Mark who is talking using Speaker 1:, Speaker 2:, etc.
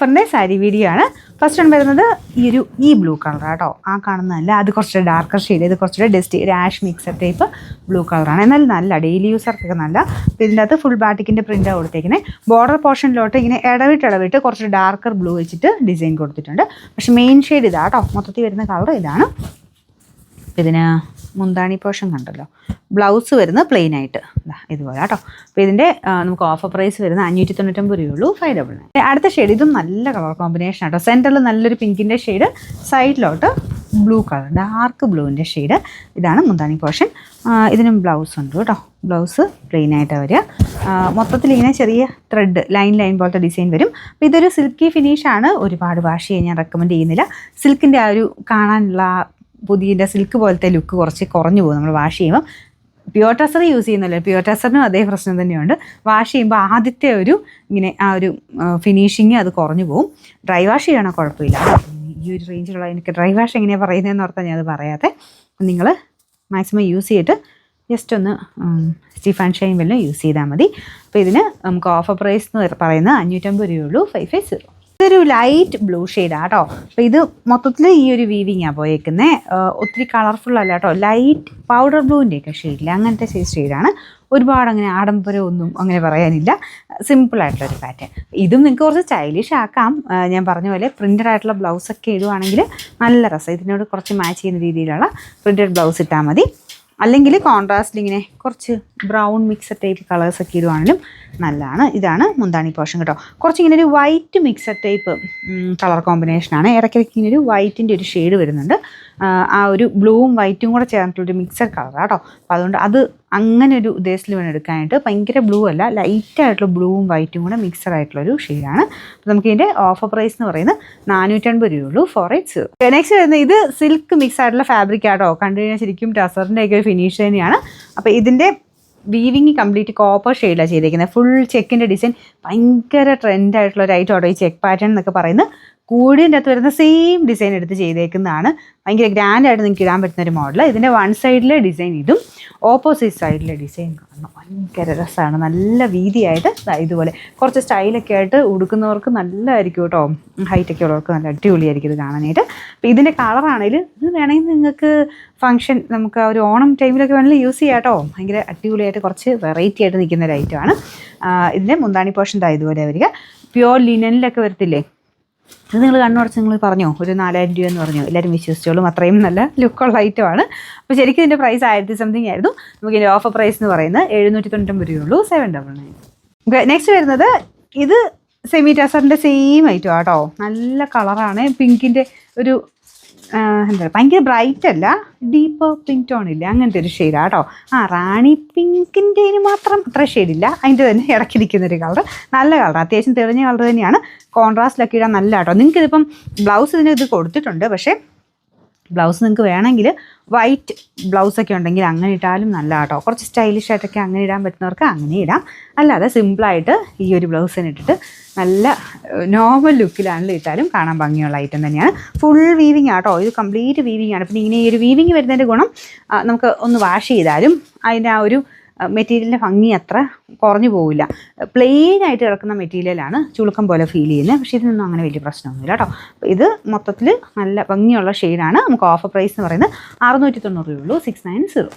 Speaker 1: ഓഫറിൻ്റെ sari video ആണ്. First one വരുന്നത് ഈ ബ്ലൂ കളർ കേട്ടോ. ആ കാണുന്നതല്ല, അത് കുറച്ചുകൂടെ ഡാർക്കർ ഷെയ്ഡ്, ഇത് കുറച്ചുകൂടെ ഡസ്റ്റ് ഒരു ആഷ് മിക്സർ ടൈപ്പ് ബ്ലൂ കളറാണ്. എന്നാൽ നല്ല ഡെയിലി യൂസർക്കൊക്കെ നല്ല. അപ്പോൾ ഇതിൻ്റെ അകത്ത് ഫുൾ ബാറ്റിക്കിൻ്റെ പ്രിൻ്റാണ് കൊടുത്തേക്കുന്നത്. ബോർഡർ പോർഷനിലോട്ട് ഇങ്ങനെ ഇടവിട്ട് കുറച്ച് ഡാർക്കർ ബ്ലൂ വെച്ചിട്ട് ഡിസൈൻ കൊടുത്തിട്ടുണ്ട്. പക്ഷേ മെയിൻ ഷെയ്ഡ് ഇതാ കേട്ടോ, മൊത്തത്തിൽ വരുന്ന കളർ ഇതാണ്. ഇതിന് മുന്താണി പോർഷൻ കണ്ടല്ലോ. ബ്ലൗസ് വരുന്നത് പ്ലെയിൻ ആയിട്ട് ഇതുപോലെ കേട്ടോ. അപ്പോൾ ഇതിൻ്റെ നമുക്ക് ഓഫർ പ്രൈസ് വരുന്നത് 599 രൂപയുള്ളൂ, 599. അടുത്ത ഷെയ്ഡ് ഇതും നല്ല കളർ കോമ്പിനേഷൻ ആട്ടോ. സെൻറ്ററിൽ നല്ലൊരു പിങ്കിൻ്റെ ഷെയ്ഡ്, സൈഡിലോട്ട് ബ്ലൂ കളർ ഡാർക്ക് ബ്ലൂവിൻ്റെ ഷെയ്ഡ്. ഇതാണ് മുന്താണി പോർഷൻ. ഇതിനും ബ്ലൗസ് ഉണ്ട് കേട്ടോ. ബ്ലൗസ് പ്ലെയിൻ ആയിട്ടാണ് വരിക. മൊത്തത്തിൽ ഇങ്ങനെ ചെറിയ ത്രെഡ് ലൈൻ പോലത്തെ ഡിസൈൻ വരും. അപ്പോൾ ഇതൊരു സിൽക്കി ഫിനിഷാണ്. ഒരുപാട് വാഷ് ചെയ്യാൻ ഞാൻ റെക്കമെൻഡ് ചെയ്യുന്നില്ല. സിൽക്കിൻ്റെ ആ ഒരു കാണാനുള്ള പുതിയ സിൽക്ക് പോലത്തെ ലുക്ക് കുറച്ച് കുറഞ്ഞു പോകും നമ്മൾ വാഷ് ചെയ്യുമ്പോൾ. പ്യുവർ ടെസർ യൂസ് ചെയ്യുന്നല്ലോ, പ്യുവർ ടെസറിനും അതേ പ്രശ്നം തന്നെയുണ്ട്. വാഷ് ചെയ്യുമ്പോൾ ആദ്യത്തെ ഒരു ഇങ്ങനെ ആ ഒരു ഫിനിഷിങ് അത് കുറഞ്ഞു പോകും. ഡ്രൈ വാഷ് ചെയ്യണോ കുഴപ്പമില്ല. ഈ ഒരു റേഞ്ചിലുള്ള എനിക്ക് ഡ്രൈ വാഷ് എങ്ങനെയാണ് പറയുന്നതെന്ന് ഓർത്താൽ ഞാൻ അത് പറയാതെ. നിങ്ങൾ മാക്സിമം യൂസ് ചെയ്തിട്ട് ജസ്റ്റ് ഒന്ന് സ്റ്റിഫ് ആൻഡ് ഷൈൻ വല്ലതും യൂസ് ചെയ്താൽ മതി. അപ്പോൾ ഇതിന് നമുക്ക് ഓഫർ പ്രൈസ് എന്ന് പറയുന്നത് 550 രൂപയുള്ളൂ, 550. ഇതൊരു ലൈറ്റ് ബ്ലൂ ഷെയ്ഡാണ് കേട്ടോ. അപ്പോൾ ഇത് മൊത്തത്തിൽ ഈ ഒരു വീവിങ്ങാണ് പോയേക്കുന്നത്. ഒത്തിരി കളർഫുൾ അല്ല കേട്ടോ. ലൈറ്റ് പൗഡർ ബ്ലൂവിൻ്റെയൊക്കെ ഷെയ്ഡില്ല, അങ്ങനത്തെ ഷെയ്ഡാണ്. ഒരുപാട് അങ്ങനെ ആഡംബരമൊന്നും അങ്ങനെ പറയാനില്ല. സിമ്പിളായിട്ടുള്ളൊരു പാറ്റേൺ. ഇതും നിങ്ങൾക്ക് കുറച്ച് സ്റ്റൈലിഷ് ആക്കാം. ഞാൻ പറഞ്ഞ പോലെ പ്രിൻറ്റഡ് ആയിട്ടുള്ള ബ്ലൗസൊക്കെ ഇടുവാണെങ്കിൽ നല്ല രസം. ഇതിനോട് കുറച്ച് മാച്ച് ചെയ്യുന്ന രീതിയിലുള്ള പ്രിൻറ്റഡ് ബ്ലൗസ് ഇട്ടാൽ മതി. അല്ലെങ്കിൽ കോൺട്രാസ്റ്റിൽ ഇങ്ങനെ കുറച്ച് ബ്രൗൺ മിക്സഡ് ടൈപ്പ് കളേഴ്സൊക്കെ ഇടുവാണെങ്കിലും നല്ലതാണ്. ഇതാണ് മുന്താണി പോർഷൻ കേട്ടോ. കുറച്ചിങ്ങനെ ഒരു വൈറ്റ് മിക്സഡ് ടൈപ്പ് കളർ കോമ്പിനേഷനാണ്. ഇടയ്ക്കിടയ്ക്ക് ഇങ്ങനെ ഒരു വൈറ്റിൻ്റെ ഒരു ഷെയ്ഡ് വരുന്നുണ്ട്. ആ ഒരു ബ്ലൂവും വൈറ്റും കൂടെ ചേർന്നിട്ടുള്ളൊരു മിക്സഡ് കളറാണ് കേട്ടോ. അപ്പോൾ അതുകൊണ്ട് അത് അങ്ങനെ ഒരു ഉദ്ദേശത്തിൽ വേണം എടുക്കാനായിട്ട്. ഭയങ്കര ബ്ലൂ അല്ല, ലൈറ്റായിട്ടുള്ള ബ്ലൂവും വൈറ്റും കൂടെ മിക്സഡ് ആയിട്ടുള്ളൊരു ഷെയ്ഡാണ്. അപ്പോൾ നമുക്ക് ഇതിൻ്റെ ഓഫർ പ്രൈസ് എന്ന് പറയുന്നത് 450 രൂപയുള്ളൂ, 480. നെക്സ്റ്റ് വരുന്നത് ഇത് സിൽക്ക് മിക്സ് ആയിട്ടുള്ള ഫാബ്രിക് ആട്ടോ. കണ്ടു കഴിഞ്ഞാൽ ശരിക്കും ടസറിൻ്റെയൊക്കെ ഒരു ഫിനിഷ് തന്നെയാണ്. അപ്പോൾ ഇതിൻ്റെ വീവിങ് കംപ്ലീറ്റ് കോപ്പർ ഷെയ്ഡിലാണ് ചെയ്തേക്കുന്നത്. ഫുൾ ചെക്കിൻ്റെ ഡിസൈൻ ഭയങ്കര ട്രെൻഡായിട്ടുള്ള ഒരു ഐറ്റം ആട്ടോ ഈ ചെക്ക് പാറ്റേൺ എന്നൊക്കെ പറയുന്നത്. കൂടിൻ്റെ അകത്ത് വരുന്ന സെയിം ഡിസൈൻ എടുത്ത് ചെയ്തേക്കുന്നതാണ്. ഭയങ്കര ഗ്രാൻഡായിട്ട് നിങ്ങൾക്ക് ഇടാൻ പറ്റുന്ന ഒരു മോഡൽ. ഇതിൻ്റെ വൺ സൈഡിലെ ഡിസൈൻ ഇതും, ഓപ്പോസിറ്റ് സൈഡിലെ ഡിസൈൻ കാണണം. ഭയങ്കര രസമാണ്. നല്ല വീതിയായിട്ട് ഇതുപോലെ കുറച്ച് സ്റ്റൈലൊക്കെ ആയിട്ട് ഉടുക്കുന്നവർക്ക് നല്ലതായിരിക്കും കേട്ടോ. ഹൈറ്റൊക്കെ ഉള്ളവർക്ക് നല്ല അടിപൊളിയായിരിക്കും ഇത് കാണാനായിട്ട്. അപ്പോൾ ഇതിൻ്റെ കളറാണെങ്കിൽ ഇത് വേണമെങ്കിൽ നിങ്ങൾക്ക് ഫംഗ്ഷൻ നമുക്ക് ഒരു ഓണം ടൈമിലൊക്കെ വേണമെങ്കിൽ യൂസ് ചെയ്യാം കേട്ടോ. ഭയങ്കര അടിപൊളിയായിട്ട് കുറച്ച് വെറൈറ്റി ആയിട്ട് നിൽക്കുന്ന ഒരു ഐറ്റമാണ്. ഇതിൻ്റെ മുന്താണി പോർഷൻ ഇതുപോലെ വരിക. പ്യുവർ ലിനനിലൊക്കെ വരത്തില്ലേ, ഇത് നിങ്ങൾ കണ്ണുടച്ച് നിങ്ങൾ പറഞ്ഞോ ഒരു 4000 രൂപ എന്ന് പറഞ്ഞു. എല്ലാവരും വിശ്വസിച്ചോളും, അത്രയും നല്ല ലുക്കുള്ള ഐറ്റമാണ്. അപ്പോൾ ശരിക്കും ഇതിൻ്റെ പ്രൈസ് 1000 സംതിങ് ആയിരുന്നു. നമുക്ക് ഇതിൻ്റെ ഓഫർ പ്രൈസ് എന്ന് പറയുന്നത് 799 രൂപയുള്ളൂ, 799. നെക്സ്റ്റ് വരുന്നത് ഇത് സെമി ടസറിൻ്റെ സെയിം ഐറ്റം ആട്ടോ. നല്ല കളറാണ്. പിങ്കിൻ്റെ ഒരു എന്താ ഭയങ്കര ബ്രൈറ്റ് അല്ല, ഡീപ്പ് പിങ്ക് ടോൺ ഇല്ല, അങ്ങനത്തെ ഒരു ഷെയ്ഡാണ് കേട്ടോ. റാണി പിങ്കിൻ്റെ മാത്രം അത്ര ഷെയ്ഡില്ല, അതിൻ്റെ തന്നെ ഇടയ്ക്കിരിക്കുന്നൊരു കളർ. നല്ല കളർ, അത്യാവശ്യം തെളിഞ്ഞ കളർ തന്നെയാണ്. കോൺട്രാസ്റ്റിലൊക്കെ ഇടാൻ നല്ല കേട്ടോ. നിങ്ങൾക്ക് ഇതിപ്പം ബ്ലൗസ് ഇത് കൊടുത്തിട്ടുണ്ട്. പക്ഷേ ബ്ലൗസ് നിങ്ങൾക്ക് വേണമെങ്കിൽ വൈറ്റ് ബ്ലൗസൊക്കെ ഉണ്ടെങ്കിൽ അങ്ങനെ ഇട്ടാലും നല്ല കേട്ടോ. കുറച്ച് സ്റ്റൈലിഷ് ആയിട്ടൊക്കെ അങ്ങനെ ഇടാൻ പറ്റുന്നവർക്ക് അങ്ങനെ ഇടാം. അല്ലാതെ സിമ്പിളായിട്ട് ഈ ഒരു ബ്ലൗസിന് ഇട്ടിട്ട് നല്ല നോർമൽ ലുക്കിലാണെങ്കിലും ഇട്ടാലും കാണാൻ ഭംഗിയുള്ള ഐറ്റം തന്നെയാണ്. ഫുൾ വീവിങ് ആട്ടോ. ഇത് കംപ്ലീറ്റ് വീവിങ് ആണ്. പിന്നെ ഇങ്ങനെ ഈ ഒരു വീവിങ് വരുന്നതിൻ്റെ ഗുണം നമുക്ക് ഒന്ന് വാഷ് ചെയ്താലും അതിൻ്റെ ആ ഒരു മെറ്റീരിയലിൻ്റെ ഭംഗി അത്ര കുറഞ്ഞു പോവില്ല. പ്ലെയിൻ ആയിട്ട് കിടക്കുന്ന മെറ്റീരിയലാണ് ചുളുക്കം പോലെ ഫീൽ ചെയ്യുന്നത്. പക്ഷേ ഇതിനൊന്നും അങ്ങനെ വലിയ പ്രശ്നമൊന്നുമില്ല കേട്ടോ. അപ്പോൾ ഇത് മൊത്തത്തിൽ നല്ല ഭംഗിയുള്ള ഷെയ്ഡാണ്. നമുക്ക് ഓഫർ പ്രൈസ് എന്ന് പറയുന്നത് 690 രൂപയുള്ളൂ, 690.